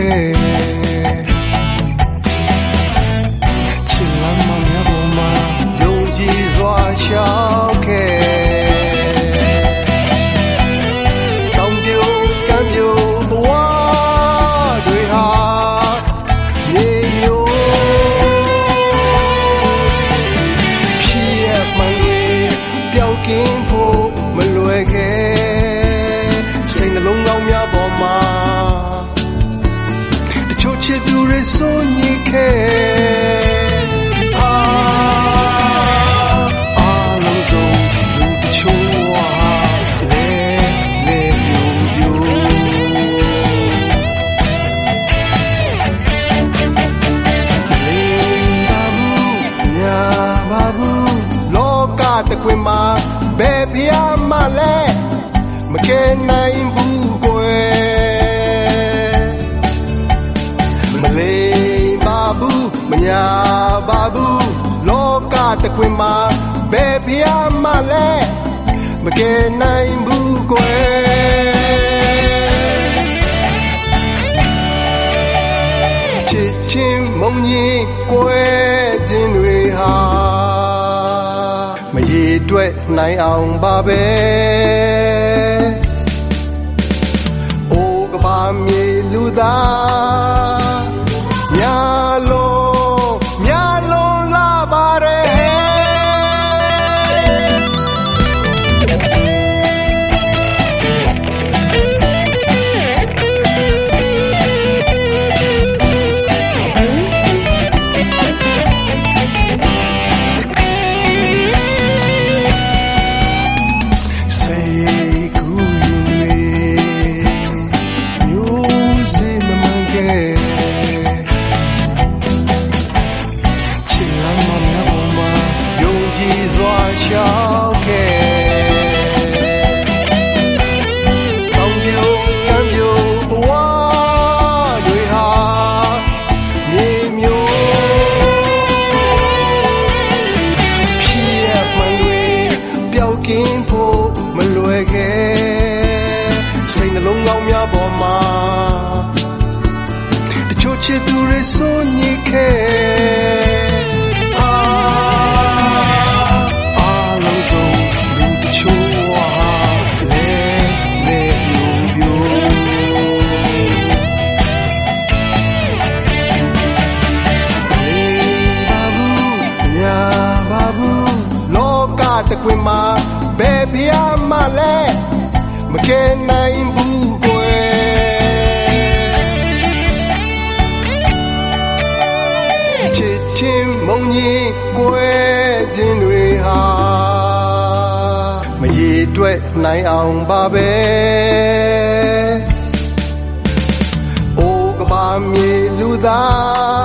ချစ်လမ်းမများပေါ်မှာယုံကြည်စွာရှောက်ခဲ့တောင်ပြိုကမ်းပြိုဘဝတွေဟာမြေမျိုးဖြစ်ရမှန်တွေပျောက်ကင်းဖို့မလွယ်ခဲ့စိတ်နှလုံးကောင်းများပေါ်မှာတချို့ချစ်သူတွေစိုးညစ်ခဲ့အားလုံးစုံလူတချို့ဟာလဲပြိုပြိုလေးပါဘူးညာပါဘူးလောကတစ်ခွင်မှာဘယ်ဖျားမှလဲမကယ်နိုင်ဘူးကွယ်မလေးပါဘူးမညာပါဘူးလောကတစ်ခွင်မှာဘယ်ဖျားမှလဲမကယ်နိုင်ဘူးကွယ်ချစ်ချင်းမုန်းရင်ကွယ်ခြင်းတွေဟာမရေတွက်နိုင်အောင်ပါပဲအိုကဘာမြေလူသားများလုံးလာပါတယ်ရှောက်ခဲ့တောင်ပြိုကမ်းပြိုဘဝတွေဟာမြေမျိုးဖြစ်ရမှန်တွေပျောက်ကင်းဖို့မလွယ်ခဲ့စိတ်နှလုံးကောင်းများပေါ်မှာတချို့ချစ်သူတွေစိုးညစ်ခဲ့တကွင်မှာဘယ်ဖျားမှလဲမကယ်နိုင်ဘူးကွယ်ချစ်ချင်းမုန်းရင်ကွယ်ခြင်းတွေဟာမရေတွက်နိုင်အောင်ပါပဲအိုကဘာမြေလူသား